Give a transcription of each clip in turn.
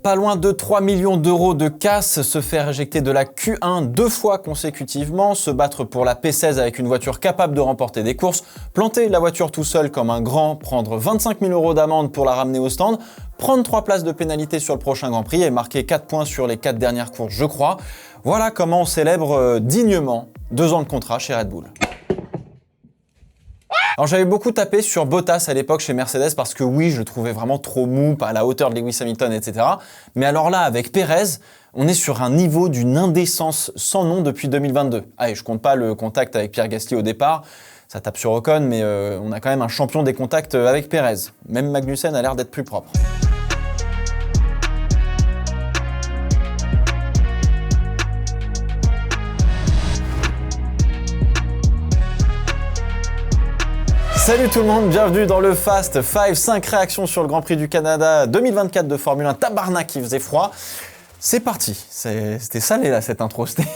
Pas loin de 3 millions d'euros de casse, se faire éjecter de la Q1 2 fois consécutivement, se battre pour la P16 avec une voiture capable de remporter des courses, planter la voiture tout seul comme un grand, prendre 25 000 euros d'amende pour la ramener au stand, prendre 3 places de pénalité sur le prochain Grand Prix et marquer 4 points sur les 4 dernières courses, je crois. Voilà comment on célèbre dignement 2 ans de contrat chez Red Bull. Alors j'avais beaucoup tapé sur Bottas à l'époque chez Mercedes parce que oui, je le trouvais vraiment trop mou, pas à la hauteur de Lewis Hamilton, etc. Mais alors là, avec Pérez, on est sur un niveau d'une indécence sans nom depuis 2022. Allez, je compte pas le contact avec Pierre Gasly au départ, ça tape sur Ocon, mais on a quand même un champion des contacts avec Pérez. Même Magnussen a l'air d'être plus propre. Salut tout le monde, bienvenue dans le Fast 5, 5 réactions sur le Grand Prix du Canada 2024 de Formule 1, tabarnak qui faisait froid. C'est parti, c'était salé là cette intro, c'était...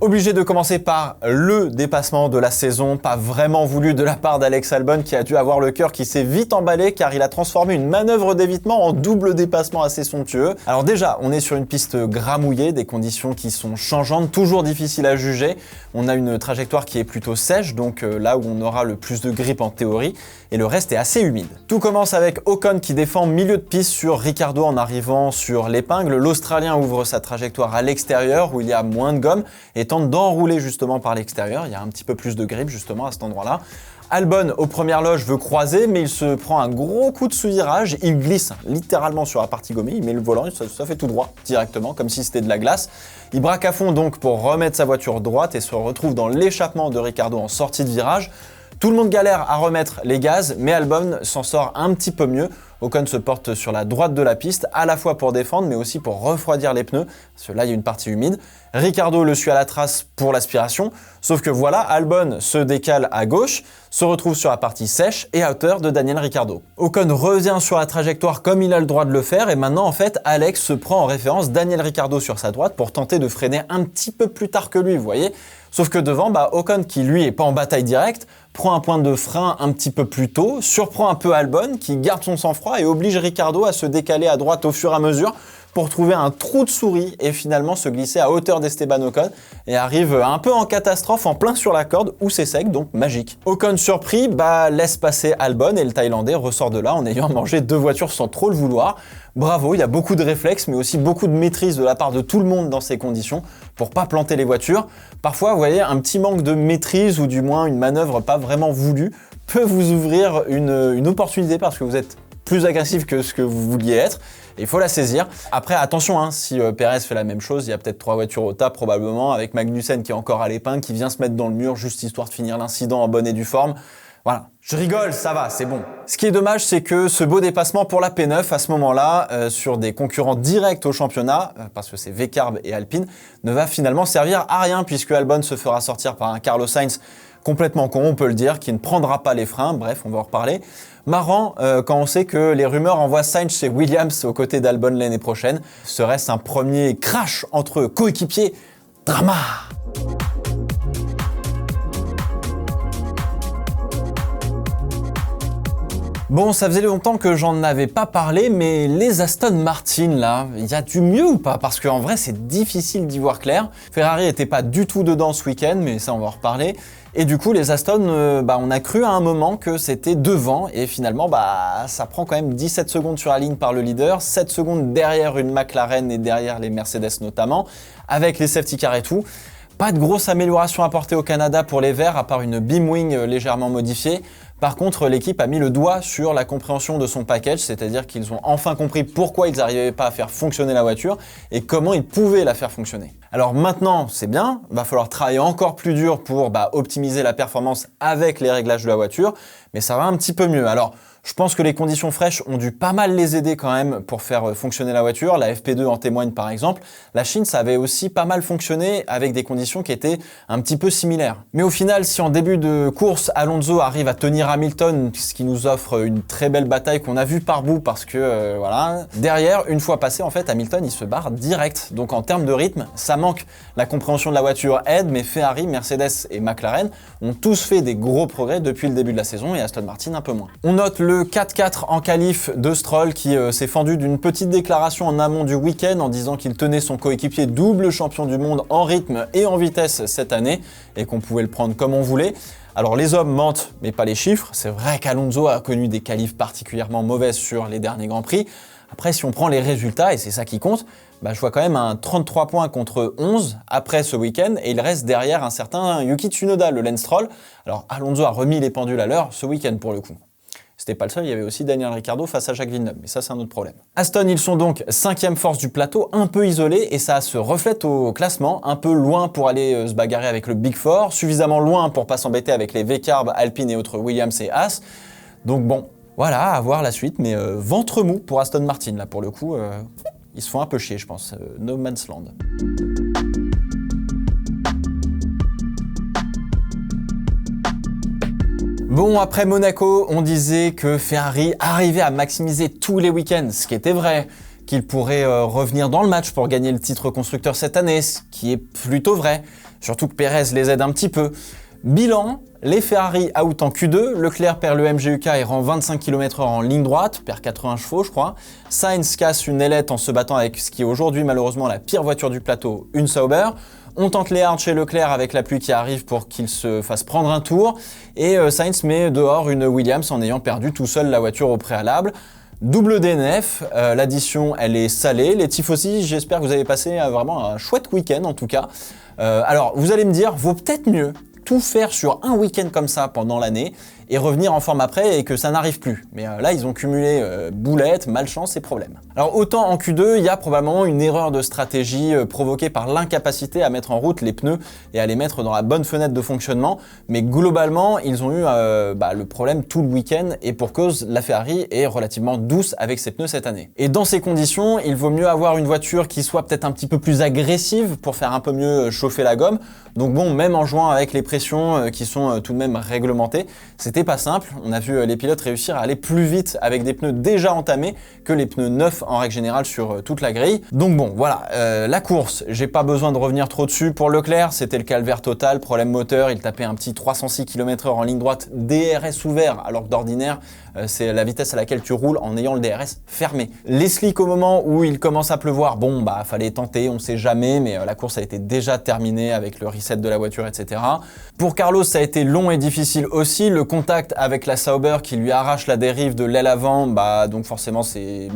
Obligé de commencer par le dépassement de la saison, pas vraiment voulu de la part d'Alex Albon qui a dû avoir le cœur qui s'est vite emballé car il a transformé une manœuvre d'évitement en double dépassement assez somptueux. Alors déjà, on est sur une piste gramouillée, des conditions qui sont changeantes, toujours difficiles à juger. On a une trajectoire qui est plutôt sèche, donc là où on aura le plus de grip en théorie, et le reste est assez humide. Tout commence avec Ocon qui défend milieu de piste sur Ricciardo en arrivant sur l'épingle. L'Australien ouvre sa trajectoire à l'extérieur où il y a moins de gomme et tente d'enrouler justement par l'extérieur. Il y a un petit peu plus de grip justement à cet endroit-là. Albon, aux premières loges, veut croiser, mais il se prend un gros coup de sous-virage. Il glisse littéralement sur la partie gommée, il met le volant, ça fait tout droit directement, comme si c'était de la glace. Il braque à fond donc pour remettre sa voiture droite et se retrouve dans l'échappement de Ricciardo en sortie de virage. Tout le monde galère à remettre les gaz, mais Albon s'en sort un petit peu mieux. Ocon se porte sur la droite de la piste, à la fois pour défendre, mais aussi pour refroidir les pneus, parce que là, il y a une partie humide. Ricciardo le suit à la trace pour l'aspiration, sauf que voilà, Albon se décale à gauche, se retrouve sur la partie sèche et à hauteur de Daniel Ricciardo. Ocon revient sur la trajectoire comme il a le droit de le faire, et maintenant, en fait, Alex se prend en référence Daniel Ricciardo sur sa droite pour tenter de freiner un petit peu plus tard que lui, vous voyez. Sauf que devant, Ocon, qui lui est pas en bataille directe, prend un point de frein un petit peu plus tôt, surprend un peu Albon, qui garde son sang-froid et oblige Ricciardo à se décaler à droite au fur et à mesure pour trouver un trou de souris et finalement se glisser à hauteur d'Esteban Ocon et arrive un peu en catastrophe en plein sur la corde où c'est sec, donc magique. Ocon surpris, laisse passer Albon et le Thaïlandais ressort de là en ayant mangé 2 voitures sans trop le vouloir. Bravo, il y a beaucoup de réflexes mais aussi beaucoup de maîtrise de la part de tout le monde dans ces conditions pour pas planter les voitures. Parfois, vous voyez, un petit manque de maîtrise ou du moins une manœuvre pas vraiment voulue peut vous ouvrir une opportunité parce que vous êtes plus agressif que ce que vous vouliez être. Et il faut la saisir. Après, attention, si Pérez fait la même chose, il y a peut-être 3 voitures au tas probablement, avec Magnussen qui est encore à l'épingle, qui vient se mettre dans le mur juste histoire de finir l'incident en bonne et due forme. Voilà, je rigole, ça va, c'est bon. Ce qui est dommage, c'est que ce beau dépassement pour la P9, à ce moment-là, sur des concurrents directs au championnat, parce que c'est VCarb et Alpine, ne va finalement servir à rien, puisque Albon se fera sortir par un Carlos Sainz complètement con, on peut le dire, qui ne prendra pas les freins, bref, on va en reparler. Marrant quand on sait que les rumeurs envoient Sainz chez Williams aux côtés d'Albon l'année prochaine. Serait-ce un premier crash entre coéquipiers? Drama! Bon, ça faisait longtemps que j'en avais pas parlé, mais les Aston Martin, là, il y a du mieux ou pas? Parce qu'en vrai, c'est difficile d'y voir clair. Ferrari était pas du tout dedans ce week-end, mais ça, on va en reparler. Et du coup, les Aston, on a cru à un moment que c'était devant, et finalement, ça prend quand même 17 secondes sur la ligne par le leader, 7 secondes derrière une McLaren et derrière les Mercedes notamment, avec les safety cars et tout. Pas de grosse amélioration apportée au Canada pour les Verts, à part une beam wing légèrement modifiée. Par contre, l'équipe a mis le doigt sur la compréhension de son package, c'est-à-dire qu'ils ont enfin compris pourquoi ils n'arrivaient pas à faire fonctionner la voiture et comment ils pouvaient la faire fonctionner. Alors maintenant, c'est bien, va falloir travailler encore plus dur pour optimiser la performance avec les réglages de la voiture, mais ça va un petit peu mieux. Alors, je pense que les conditions fraîches ont dû pas mal les aider quand même pour faire fonctionner la voiture. La FP2 en témoigne par exemple. La Chine, ça avait aussi pas mal fonctionné avec des conditions qui étaient un petit peu similaires. Mais au final, si en début de course, Alonso arrive à tenir Hamilton, ce qui nous offre une très belle bataille qu'on a vue par bout parce que voilà. Derrière, une fois passé, en fait, Hamilton il se barre direct. Donc en termes de rythme, ça manque. La compréhension de la voiture aide, mais Ferrari, Mercedes et McLaren ont tous fait des gros progrès depuis le début de la saison et Aston Martin un peu moins. On note le 4-4 en qualif de Stroll qui s'est fendu d'une petite déclaration en amont du week-end en disant qu'il tenait son coéquipier double champion du monde en rythme et en vitesse cette année et qu'on pouvait le prendre comme on voulait. Alors les hommes mentent, mais pas les chiffres. C'est vrai qu'Alonso a connu des qualifs particulièrement mauvaises sur les derniers Grands Prix. Après, si on prend les résultats, et c'est ça qui compte, je vois quand même un 33 points contre 11 après ce week-end, et il reste derrière un certain Yuki Tsunoda, le Lance Stroll. Alors Alonso a remis les pendules à l'heure ce week-end pour le coup. C'était pas le seul, il y avait aussi Daniel Ricciardo face à Jacques Villeneuve, mais ça c'est un autre problème. Aston, ils sont donc 5e force du plateau, un peu isolés, et ça se reflète au classement, un peu loin pour aller se bagarrer avec le Big Four, suffisamment loin pour pas s'embêter avec les V-Carb, Alpine et autres Williams et Haas. Donc bon, voilà, à voir la suite, mais ventre mou pour Aston Martin, là pour le coup, ils se font un peu chier je pense, no man's land. Bon, après Monaco, on disait que Ferrari arrivait à maximiser tous les week-ends, ce qui était vrai, qu'il pourrait revenir dans le match pour gagner le titre constructeur cette année, ce qui est plutôt vrai, surtout que Pérez les aide un petit peu. Bilan, les Ferrari out en Q2, Leclerc perd le MGUK et rend 25 km/h en ligne droite, perd 80 chevaux je crois. Sainz casse une ailette en se battant avec ce qui est aujourd'hui malheureusement la pire voiture du plateau, une Sauber. On tente les hards chez Leclerc avec la pluie qui arrive pour qu'il se fasse prendre un tour. Et Sainz met dehors une Williams en ayant perdu tout seul la voiture au préalable. Double DNF, l'addition elle est salée. Les tifosi, j'espère que vous avez passé vraiment un chouette week-end en tout cas. Alors vous allez me dire, vaut peut-être mieux tout faire sur un week-end comme ça pendant l'année et revenir en forme après et que ça n'arrive plus. Mais là, ils ont cumulé boulettes, malchance et problèmes. Alors autant en Q2, il y a probablement une erreur de stratégie provoquée par l'incapacité à mettre en route les pneus et à les mettre dans la bonne fenêtre de fonctionnement. Mais globalement, ils ont eu le problème tout le week-end et pour cause, la Ferrari est relativement douce avec ses pneus cette année. Et dans ces conditions, il vaut mieux avoir une voiture qui soit peut-être un petit peu plus agressive pour faire un peu mieux chauffer la gomme. Donc bon, même en jouant avec les pressions qui sont tout de même réglementées, c'était pas simple. On a vu les pilotes réussir à aller plus vite avec des pneus déjà entamés que les pneus neufs en règle générale sur toute la grille. Donc bon, voilà, la course, j'ai pas besoin de revenir trop dessus. Pour Leclerc, c'était le calvaire total, problème moteur, il tapait un petit 306 km/h en ligne droite, DRS ouvert, alors que d'ordinaire, c'est la vitesse à laquelle tu roules en ayant le DRS fermé. Les slicks au moment où il commence à pleuvoir, bon fallait tenter, on sait jamais, mais la course a été déjà terminée avec le reset de la voiture, etc. Pour Carlos, ça a été long et difficile aussi, le contact avec la Sauber qui lui arrache la dérive de l'aile avant, donc forcément c'est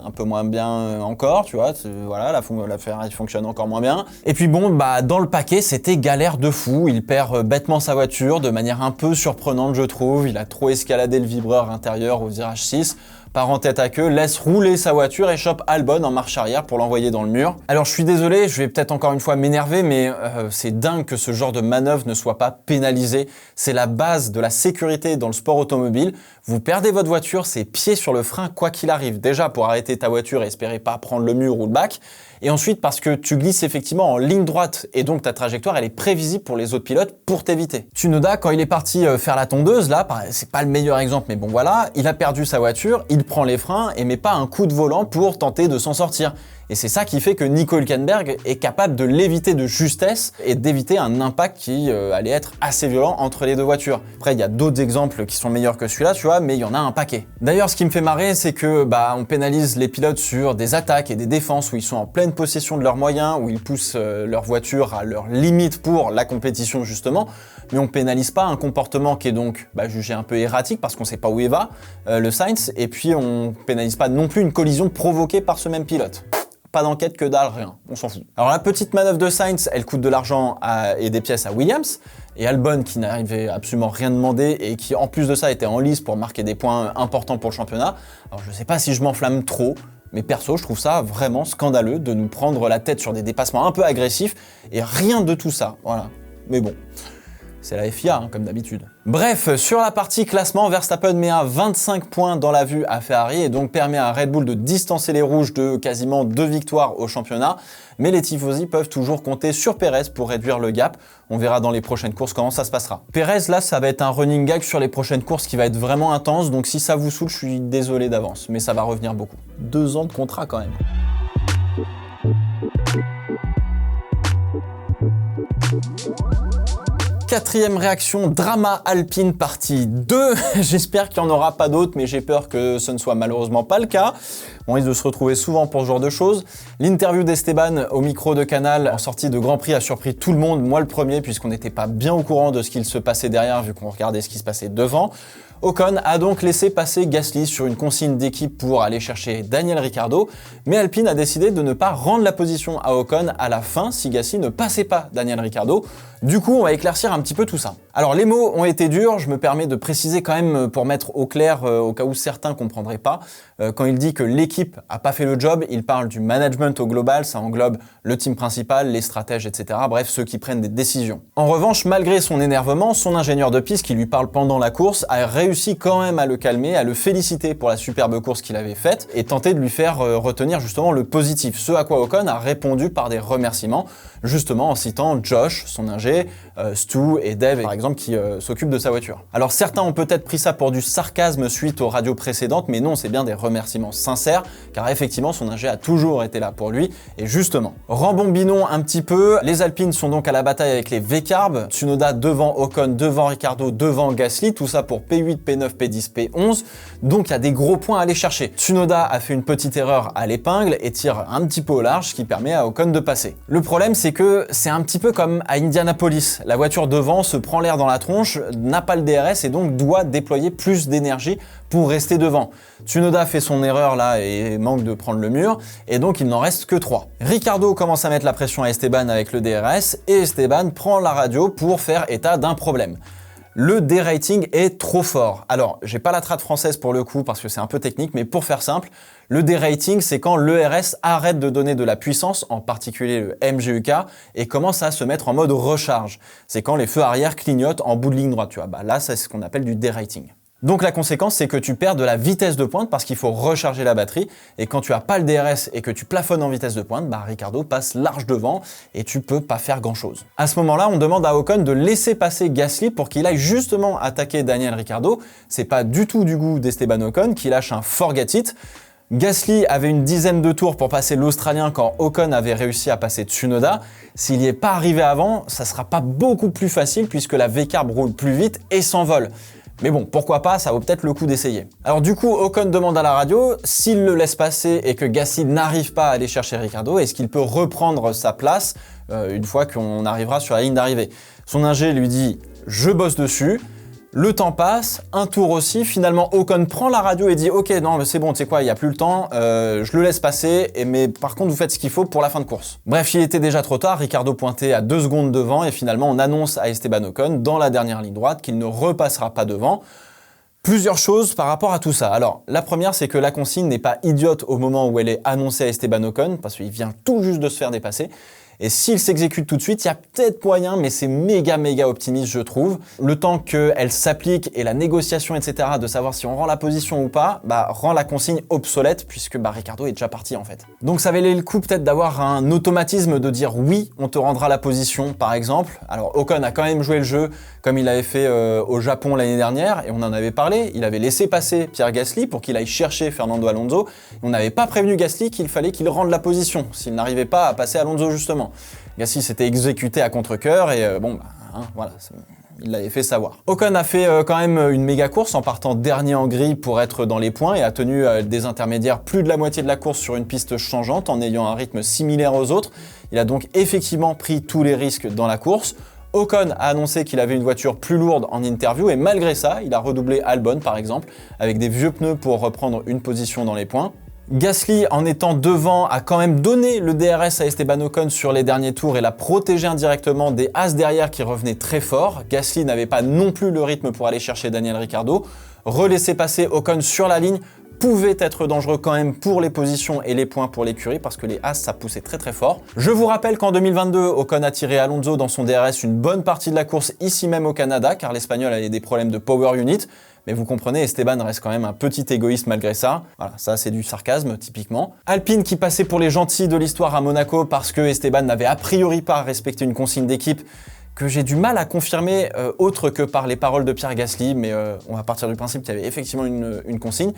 un peu moins bien encore, tu vois, voilà, la Ferrari fonctionne encore moins bien. Et puis bon, dans le paquet, c'était galère de fou, il perd bêtement sa voiture de manière un peu surprenante je trouve, il a trop escaladé le vibreur intérieur au virage 6, part en tête à queue, laisse rouler sa voiture et chope Albon en marche arrière pour l'envoyer dans le mur. Alors je suis désolé, je vais peut-être encore une fois m'énerver, mais c'est dingue que ce genre de manœuvre ne soit pas pénalisé. C'est la base de la sécurité dans le sport automobile. Vous perdez votre voiture, c'est pied sur le frein quoi qu'il arrive. Déjà pour arrêter ta voiture et espérer pas prendre le mur ou le bac. Et ensuite parce que tu glisses effectivement en ligne droite et donc ta trajectoire elle est prévisible pour les autres pilotes pour t'éviter. Tsunoda quand il est parti faire la tondeuse là, c'est pas le meilleur exemple mais bon voilà, il a perdu sa voiture, il prend les freins et met pas un coup de volant pour tenter de s'en sortir. Et c'est ça qui fait que Nico Hülkenberg est capable de l'éviter de justesse et d'éviter un impact qui allait être assez violent entre les deux voitures. Après, il y a d'autres exemples qui sont meilleurs que celui-là, tu vois, mais il y en a un paquet. D'ailleurs, ce qui me fait marrer, c'est que on pénalise les pilotes sur des attaques et des défenses où ils sont en pleine possession de leurs moyens, où ils poussent leur voiture à leur limite pour la compétition justement, mais on pénalise pas un comportement qui est donc jugé un peu erratique parce qu'on sait pas où il va, le Sainz, et puis on pénalise pas non plus une collision provoquée par ce même pilote. Pas d'enquête, que dalle, rien, on s'en fout. Alors la petite manœuvre de Sainz, elle coûte de l'argent et des pièces à Williams, et Albon qui n'arrivait absolument rien demander et qui en plus de ça était en lice pour marquer des points importants pour le championnat. Alors je sais pas si je m'enflamme trop, mais perso je trouve ça vraiment scandaleux de nous prendre la tête sur des dépassements un peu agressifs et rien de tout ça, voilà. Mais bon. C'est la FIA, hein, comme d'habitude. Bref, sur la partie classement, Verstappen met à 25 points dans la vue à Ferrari et donc permet à Red Bull de distancer les rouges de quasiment 2 victoires au championnat. Mais les tifosi peuvent toujours compter sur Pérez pour réduire le gap. On verra dans les prochaines courses comment ça se passera. Pérez, là, ça va être un running gag sur les prochaines courses qui va être vraiment intense. Donc si ça vous saoule, je suis désolé d'avance, mais ça va revenir beaucoup. 2 ans de contrat quand même. Quatrième réaction, drama Alpine partie 2. J'espère qu'il n'y en aura pas d'autres, mais j'ai peur que ce ne soit malheureusement pas le cas. On risque de se retrouver souvent pour ce genre de choses. L'interview d'Esteban au micro de Canal en sortie de Grand Prix a surpris tout le monde, moi le premier, puisqu'on n'était pas bien au courant de ce qu'il se passait derrière, vu qu'on regardait ce qui se passait devant. Ocon a donc laissé passer Gasly sur une consigne d'équipe pour aller chercher Daniel Ricciardo, mais Alpine a décidé de ne pas rendre la position à Ocon à la fin si Gasly ne passait pas Daniel Ricciardo. Du coup, on va éclaircir un petit peu tout ça. Alors les mots ont été durs, je me permets de préciser quand même pour mettre au clair, au cas où certains comprendraient pas. Quand il dit que l'équipe a pas fait le job, il parle du management au global, ça englobe le team principal, les stratèges, etc. Bref, ceux qui prennent des décisions. En revanche, malgré son énervement, son ingénieur de piste qui lui parle pendant la course a réussi quand même à le calmer, à le féliciter pour la superbe course qu'il avait faite et tenter de lui faire retenir justement le positif. Ce à quoi Ocon a répondu par des remerciements, justement en citant Josh, son ingé, Stu et Dave par exemple qui s'occupent de sa voiture. Alors certains ont peut-être pris ça pour du sarcasme suite aux radios précédentes, mais non, c'est bien des remerciements sincères, car effectivement son ingé a toujours été là pour lui, et justement. Rembobinons un petit peu, les Alpines sont donc à la bataille avec les V-Carb, Tsunoda devant Ocon, devant Ricciardo, devant Gasly, tout ça pour P8, P9, P10, P11, donc il y a des gros points à aller chercher. Tsunoda a fait une petite erreur à l'épingle et tire un petit peu au large, ce qui permet à Ocon de passer. Le problème c'est que c'est un petit peu comme à Indianapolis, la voiture devant se prend l'air dans la tronche, n'a pas le DRS et donc doit déployer plus d'énergie pour rester devant. Tsunoda fait son erreur là et manque de prendre le mur, et donc il n'en reste que 3. Ricciardo commence à mettre la pression à Esteban avec le DRS, et Esteban prend la radio pour faire état d'un problème. Le dérating est trop fort. Alors, j'ai pas la trad française pour le coup parce que c'est un peu technique, mais pour faire simple, le dérating c'est quand l'ERS arrête de donner de la puissance, en particulier le MGUK, et commence à se mettre en mode recharge. C'est quand les feux arrière clignotent en bout de ligne droite, tu vois. Bah là, c'est ce qu'on appelle du dérating. Donc la conséquence, c'est que tu perds de la vitesse de pointe parce qu'il faut recharger la batterie, et quand tu as pas le DRS et que tu plafonnes en vitesse de pointe, bah Ricciardo passe large devant et tu peux pas faire grand chose. À ce moment-là, on demande à Ocon de laisser passer Gasly pour qu'il aille justement attaquer Daniel Ricciardo. C'est pas du tout du goût d'Esteban Ocon qui lâche un forget it. Gasly avait une dizaine de tours pour passer l'Australien quand Ocon avait réussi à passer Tsunoda. S'il n'y est pas arrivé avant, ça sera pas beaucoup plus facile puisque la V-Carb roule plus vite et s'envole. Mais bon, pourquoi pas, ça vaut peut-être le coup d'essayer. Alors du coup, Ocon demande à la radio, s'il le laisse passer et que Gasly n'arrive pas à aller chercher Ricciardo, est-ce qu'il peut reprendre sa place une fois qu'on arrivera sur la ligne d'arrivée. Son ingé lui dit « je bosse dessus ». Le temps passe, un tour aussi, finalement Ocon prend la radio et dit « ok, non mais c'est bon, tu sais quoi, il n'y a plus le temps, je le laisse passer, mais par contre vous faites ce qu'il faut pour la fin de course ». Bref, il était déjà trop tard, Ricciardo pointait à 2 secondes devant et finalement on annonce à Esteban Ocon dans la dernière ligne droite qu'il ne repassera pas devant. Plusieurs choses par rapport à tout ça. Alors, la première, c'est que la consigne n'est pas idiote au moment où elle est annoncée à Esteban Ocon, parce qu'il vient tout juste de se faire dépasser. Et s'il s'exécute tout de suite, il y a peut-être moyen, mais c'est méga optimiste, je trouve. Le temps qu'elle s'applique et la négociation, etc., de savoir si on rend la position ou pas, rend la consigne obsolète, puisque Ricciardo est déjà parti, en fait. Donc ça valait le coup peut-être d'avoir un automatisme de dire oui, on te rendra la position, par exemple. Alors Ocon a quand même joué le jeu, comme il avait fait au Japon l'année dernière, et on en avait parlé. Il avait laissé passer Pierre Gasly pour qu'il aille chercher Fernando Alonso. On n'avait pas prévenu Gasly qu'il fallait qu'il rende la position, s'il n'arrivait pas à passer Alonso, justement. Gasly s'était exécuté à contre-cœur et voilà, il l'avait fait savoir. Ocon a fait quand même une méga course en partant dernier en grille pour être dans les points et a tenu des intermédiaires plus de la moitié de la course sur une piste changeante en ayant un rythme similaire aux autres. Il a donc effectivement pris tous les risques dans la course. Ocon a annoncé qu'il avait une voiture plus lourde en interview et malgré ça, il a redoublé Albon par exemple, avec des vieux pneus pour reprendre une position dans les points. Gasly, en étant devant, a quand même donné le DRS à Esteban Ocon sur les derniers tours et l'a protégé indirectement des as derrière qui revenaient très fort. Gasly n'avait pas non plus le rythme pour aller chercher Daniel Ricciardo. Relaisser passer Ocon sur la ligne, pouvait être dangereux quand même pour les positions et les points pour l'écurie parce que les As, ça poussait très très fort. Je vous rappelle qu'en 2022, Ocon a tiré Alonso dans son DRS une bonne partie de la course ici même au Canada car l'Espagnol avait des problèmes de power unit. Mais vous comprenez, Esteban reste quand même un petit égoïste malgré ça. Voilà, ça c'est du sarcasme typiquement. Alpine qui passait pour les gentils de l'histoire à Monaco parce que Esteban n'avait a priori pas respecté une consigne d'équipe que j'ai du mal à confirmer autre que par les paroles de Pierre Gasly, mais on va partir du principe qu'il y avait effectivement une consigne.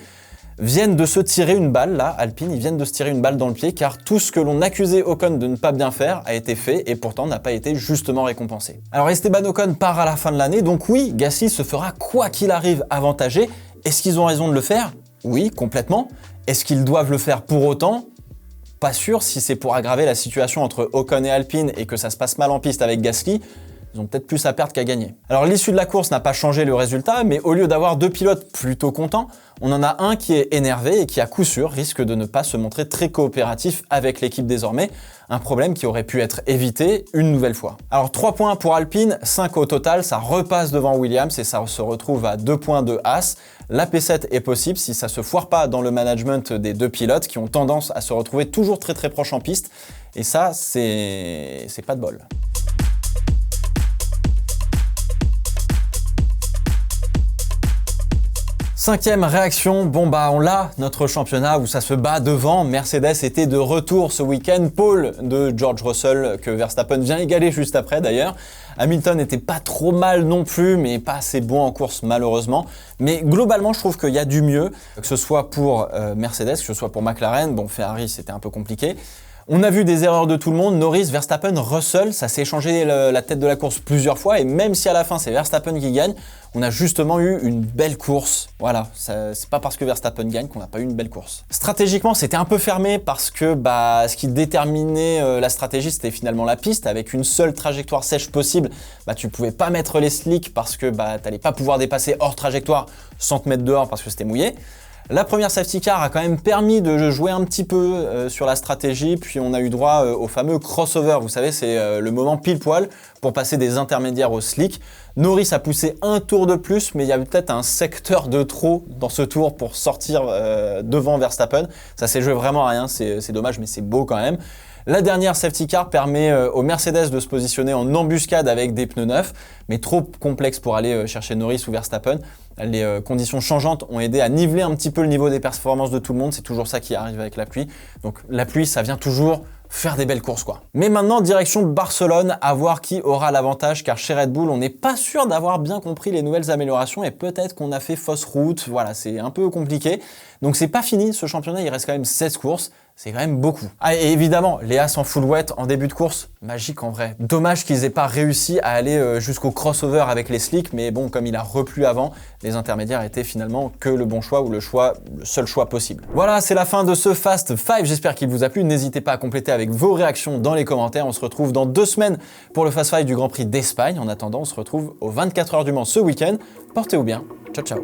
Viennent de se tirer une balle, là, Alpine, ils viennent de se tirer une balle dans le pied, car tout ce que l'on accusait Ocon de ne pas bien faire a été fait, et pourtant n'a pas été justement récompensé. Alors Esteban Ocon part à la fin de l'année, donc oui, Gasly se fera quoi qu'il arrive avantagé. Est-ce qu'ils ont raison de le faire? Oui, complètement. Est-ce qu'ils doivent le faire pour autant? Pas sûr, si c'est pour aggraver la situation entre Ocon et Alpine et que ça se passe mal en piste avec Gasly, ils ont peut-être plus à perdre qu'à gagner. Alors l'issue de la course n'a pas changé le résultat, mais au lieu d'avoir deux pilotes plutôt contents, on en a un qui est énervé et qui à coup sûr risque de ne pas se montrer très coopératif avec l'équipe désormais, un problème qui aurait pu être évité une nouvelle fois. Alors 3 points pour Alpine, 5 au total, ça repasse devant Williams et ça se retrouve à 2 points de As. La P7 est possible si ça se foire pas dans le management des deux pilotes qui ont tendance à se retrouver toujours très très proches en piste, et ça c'est pas de bol. Cinquième réaction, bon bah on l'a, notre championnat où ça se bat devant. Mercedes était de retour ce week-end, pole de George Russell que Verstappen vient égaler juste après d'ailleurs. Hamilton n'était pas trop mal non plus, mais pas assez bon en course malheureusement. Mais globalement, je trouve qu'il y a du mieux, que ce soit pour Mercedes, que ce soit pour McLaren. Bon, Ferrari, c'était un peu compliqué. On a vu des erreurs de tout le monde, Norris, Verstappen, Russell, ça s'est échangé la tête de la course plusieurs fois et même si à la fin c'est Verstappen qui gagne, on a justement eu une belle course. Voilà, c'est pas parce que Verstappen gagne qu'on n'a pas eu une belle course. Stratégiquement, c'était un peu fermé parce que ce qui déterminait la stratégie, c'était finalement la piste. Avec une seule trajectoire sèche possible, tu pouvais pas mettre les slicks parce que t'allais pas pouvoir dépasser hors trajectoire sans te mettre dehors parce que c'était mouillé. La première safety car a quand même permis de jouer un petit peu sur la stratégie, puis on a eu droit au fameux crossover, vous savez, c'est le moment pile poil pour passer des intermédiaires au slick. Norris a poussé un tour de plus, mais il y avait peut-être un secteur de trop dans ce tour pour sortir devant Verstappen. Ça s'est joué vraiment à rien, c'est dommage, mais c'est beau quand même. La dernière safety car permet aux Mercedes de se positionner en embuscade avec des pneus neufs, mais trop complexe pour aller chercher Norris ou Verstappen. Les conditions changeantes ont aidé à niveler un petit peu le niveau des performances de tout le monde, c'est toujours ça qui arrive avec la pluie. Donc la pluie, ça vient toujours faire des belles courses quoi. Mais maintenant, direction Barcelone, à voir qui aura l'avantage, car chez Red Bull, on n'est pas sûr d'avoir bien compris les nouvelles améliorations et peut-être qu'on a fait fausse route, voilà, c'est un peu compliqué. Donc c'est pas fini, ce championnat, il reste quand même 16 courses. C'est quand même beaucoup. Ah, et évidemment, les As en full wet en début de course, magique en vrai. Dommage qu'ils aient pas réussi à aller jusqu'au crossover avec les slicks, mais bon, comme il a replu avant, les intermédiaires étaient finalement que le bon choix ou le seul choix possible. Voilà, c'est la fin de ce Fast 5. J'espère qu'il vous a plu. N'hésitez pas à compléter avec vos réactions dans les commentaires. On se retrouve dans 2 semaines pour le Fast 5 du Grand Prix d'Espagne. En attendant, on se retrouve aux 24 heures du Mans ce week-end. Portez-vous bien. Ciao, ciao.